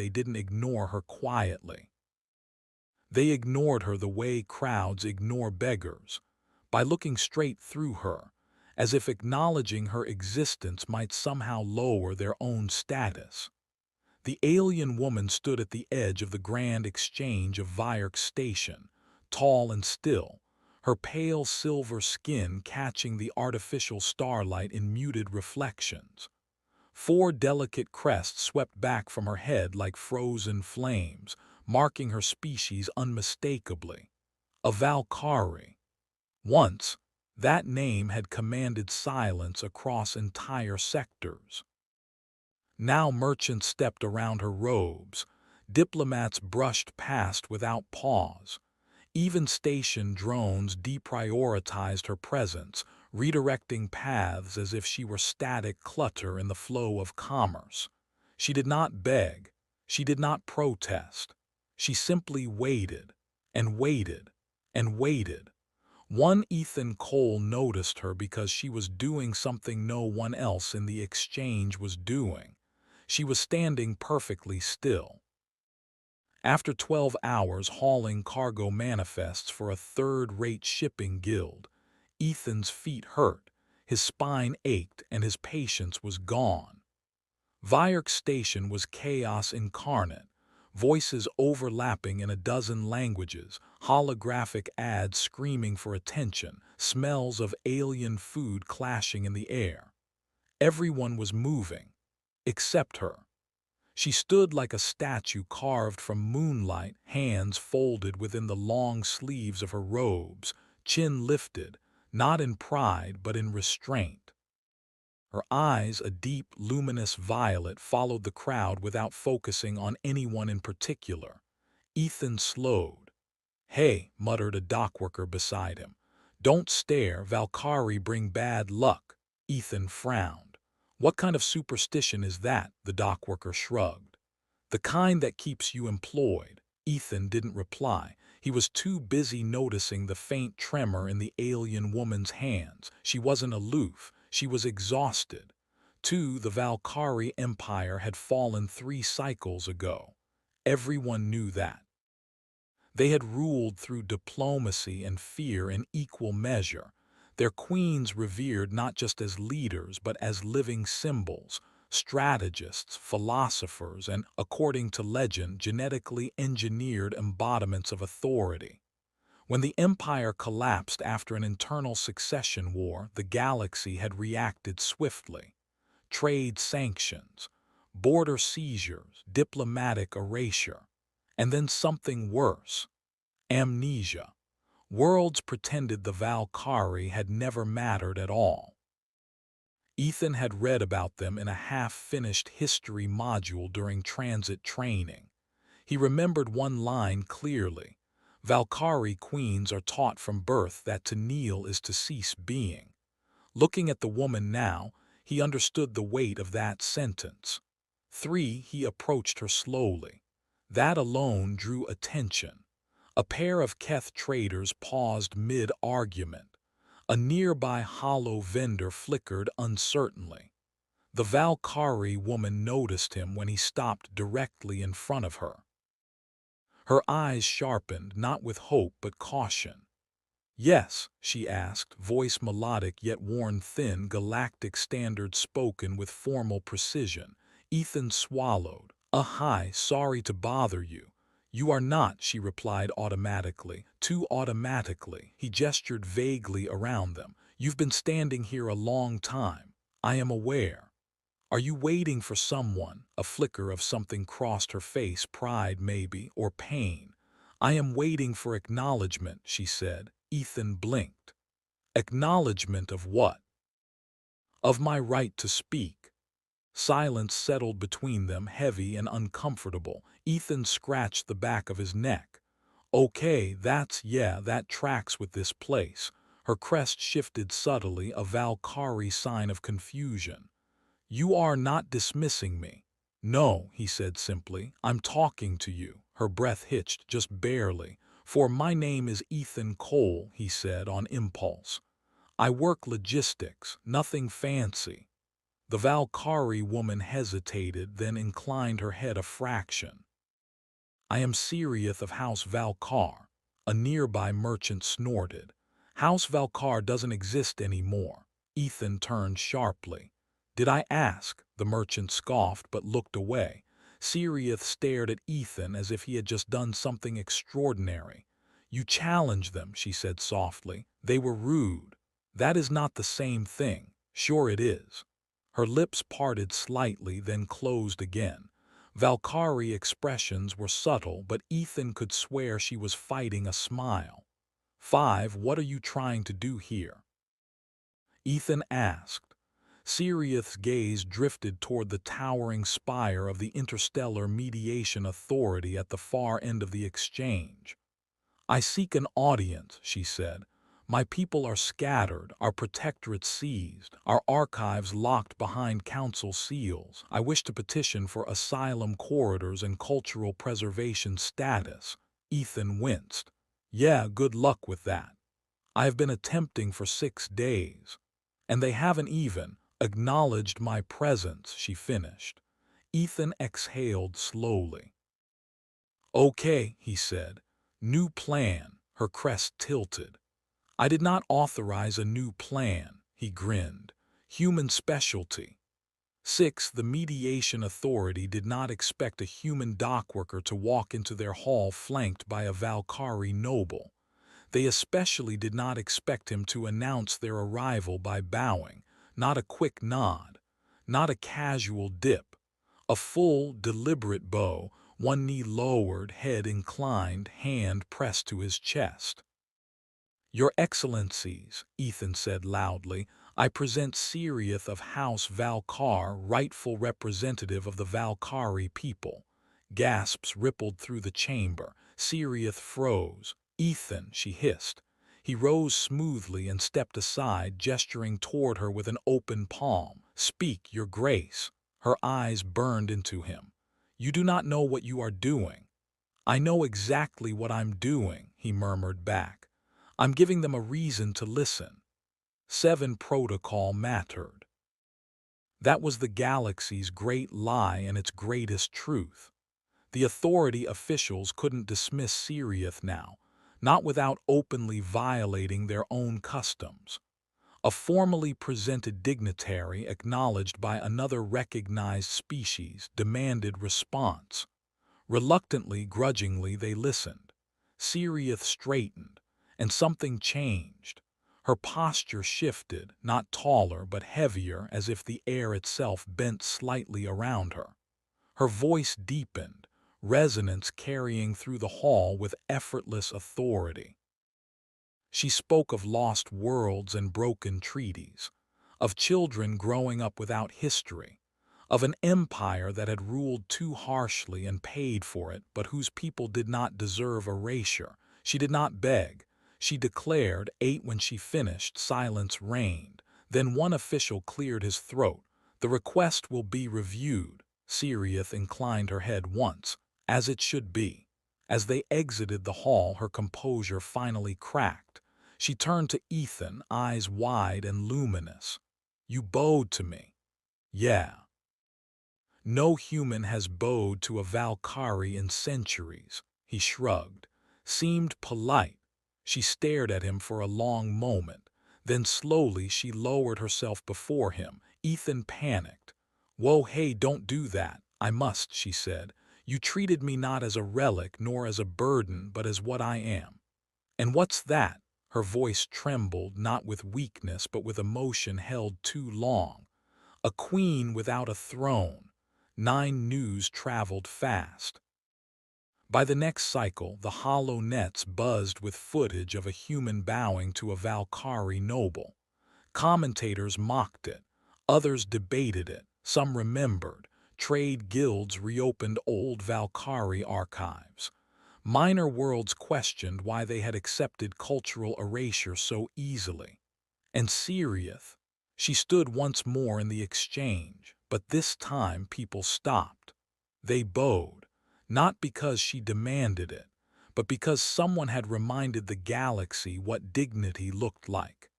they didn't ignore her quietly. They ignored her the way crowds ignore beggars, by looking straight through her, as if acknowledging her existence might somehow lower their own status. The alien woman stood at the edge of the grand exchange of Vyerk Station, tall and still, her pale silver skin catching the artificial starlight in muted reflections. Four delicate crests swept back from her head like frozen flames, marking her species unmistakably. A Valkyrie. Once, that name had commanded silence across entire sectors. Now merchants stepped around her robes, diplomats brushed past without pause. Even station drones deprioritized her presence, redirecting paths as if she were static clutter in the flow of commerce. She did not beg, she did not protest. She simply waited, and waited, and waited. One Ethan Cole noticed her because she was doing something no one else in the exchange was doing. She was standing perfectly still. After 12 hours hauling cargo manifests for a third-rate shipping guild, Ethan's feet hurt, his spine ached, and his patience was gone. Vyerk Station was chaos incarnate, voices overlapping in a dozen languages, holographic ads screaming for attention, smells of alien food clashing in the air. Everyone was moving, except her. She stood like a statue carved from moonlight, hands folded within the long sleeves of her robes, chin lifted, not in pride but in restraint. Her eyes, a deep, luminous violet, followed the crowd without focusing on anyone in particular. Ethan slowed. "Hey," muttered a dockworker beside him. "Don't stare, Valkyrie bring bad luck." Ethan frowned. "What kind of superstition is that?" The dockworker shrugged. "The kind that keeps you employed." Ethan didn't reply. He was too busy noticing the faint tremor in the alien woman's hands. She wasn't aloof. She was exhausted. The Valkyrie Empire had fallen 3 cycles ago. Everyone knew that. They had ruled through diplomacy and fear in equal measure, their queens revered not just as leaders but as living symbols, strategists, philosophers, and, according to legend, genetically engineered embodiments of authority. When the empire collapsed after an internal succession war, the galaxy had reacted swiftly. Trade sanctions, border seizures, diplomatic erasure, and then something worse: amnesia. Worlds pretended the Valkyrie had never mattered at all. Ethan had read about them in a half-finished history module during transit training. He remembered one line clearly: Valkyrie queens are taught from birth that to kneel is to cease being. Looking at the woman now, he understood the weight of that sentence. He approached her slowly. That alone drew attention. A pair of Keth traders paused mid-argument. A nearby hollow vendor flickered uncertainly. The Valkyrie woman noticed him when he stopped directly in front of her. Her eyes sharpened, not with hope but caution. "Yes," she asked, voice melodic yet worn thin, galactic standards spoken with formal precision. Ethan swallowed. Hi, sorry to bother you." "You are not," she replied automatically, too automatically. He gestured vaguely around them. "You've been standing here a long time. I am aware. Are you waiting for someone?" A flicker of something crossed her face, pride maybe, or pain. "I am waiting for acknowledgement," she said. Ethan blinked. "Acknowledgement of what?" "Of my right to speak." Silence settled between them, heavy and uncomfortable. Ethan scratched the back of his neck. "Okay, that tracks with this place." Her crest shifted subtly, a Valkyrie sign of confusion. "You are not dismissing me." "No," he said simply. "I'm talking to you." Her breath hitched, just barely. "For my name is Ethan Cole," he said on impulse. "I work logistics, nothing fancy." The Valkyrie woman hesitated, then inclined her head a fraction. I am Seriath of House Valkar, a nearby merchant snorted. House Valkar doesn't exist anymore. Ethan turned sharply. Did I ask? The merchant scoffed but looked away. Seriath stared at Ethan as if he had just done something extraordinary. You challenged them, she said softly. They were rude. That is not the same thing. Sure it is. Her lips parted slightly, then closed again. Valkyrie expressions were subtle, but Ethan could swear she was fighting a smile. 5. What are you trying to do here? Ethan asked. Seriath's gaze drifted toward the towering spire of the Interstellar Mediation Authority at the far end of the exchange. I seek an audience, she said. My people are scattered, our protectorate seized, our archives locked behind council seals. I wish to petition for asylum corridors and cultural preservation status. Ethan winced. Yeah, good luck with that. I have been attempting for 6 days. And they haven't even acknowledged my presence, she finished. Ethan exhaled slowly. Okay, he said. New plan. Her crest tilted. I did not authorize a new plan, he grinned. Human specialty. 6. The Mediation Authority did not expect a human dockworker to walk into their hall flanked by a Valkyrie noble. They especially did not expect him to announce their arrival by bowing, not a quick nod, not a casual dip, a full, deliberate bow, one knee lowered, head inclined, hand pressed to his chest. Your Excellencies, Ethan said loudly, I present Seriath of House Valkar, rightful representative of the Valkyrie people. Gasps rippled through the chamber. Seriath froze. Ethan, she hissed. He rose smoothly and stepped aside, gesturing toward her with an open palm. Speak, Your Grace. Her eyes burned into him. You do not know what you are doing. I know exactly what I'm doing, he murmured back. I'm giving them a reason to listen. 7. Protocol mattered. That was the galaxy's great lie and its greatest truth. The authority officials couldn't dismiss Seriath now, not without openly violating their own customs. A formally presented dignitary acknowledged by another recognized species demanded response. Reluctantly, grudgingly, they listened. Seriath straightened, and something changed. Her posture shifted, not taller but heavier, as if the air itself bent slightly around her. Her voice deepened, resonance carrying through the hall with effortless authority. She spoke of lost worlds and broken treaties, of children growing up without history, of an empire that had ruled too harshly and paid for it, but whose people did not deserve erasure. She did not beg. She declared. 8. When she finished, silence reigned. Then one official cleared his throat. The request will be reviewed. Seriath inclined her head once, as it should be. As they exited the hall, her composure finally cracked. She turned to Ethan, eyes wide and luminous. You bowed to me. Yeah. No human has bowed to a Valkyrie in centuries. He shrugged. Seemed polite. She stared at him for a long moment. Then slowly she lowered herself before him. Ethan panicked. Whoa, hey, don't do that. I must, she said. You treated me not as a relic nor as a burden, but as what I am. And what's that? Her voice trembled, not with weakness, but with emotion held too long. A queen without a throne. 9. News traveled fast. By the next cycle, the hollow nets buzzed with footage of a human bowing to a Valkyrie noble. Commentators mocked it. Others debated it. Some remembered. Trade guilds reopened old Valkyrie archives. Minor worlds questioned why they had accepted cultural erasure so easily. And Seriath, she stood once more in the exchange, but this time people stopped. They bowed, not because she demanded it, but because someone had reminded the galaxy what dignity looked like.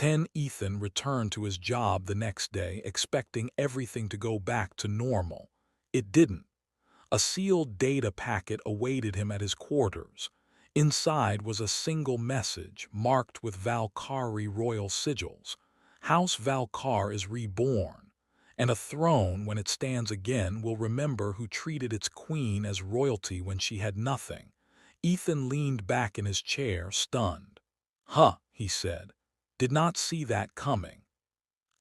Ethan returned to his job the next day, expecting everything to go back to normal. It didn't. A sealed data packet awaited him at his quarters. Inside was a single message marked with Valkyrie royal sigils. House Valkyr is reborn, and a throne, when it stands again, will remember who treated its queen as royalty when she had nothing. Ethan leaned back in his chair, stunned. "Huh," he said. "Did not see that coming."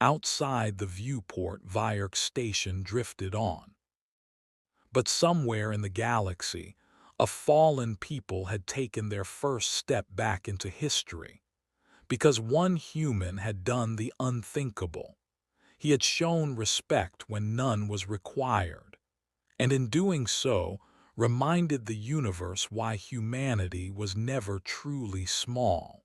Outside the viewport, Vyerk Station drifted on. But somewhere in the galaxy, a fallen people had taken their first step back into history. Because one human had done the unthinkable. He had shown respect when none was required, and in doing so, reminded the universe why humanity was never truly small.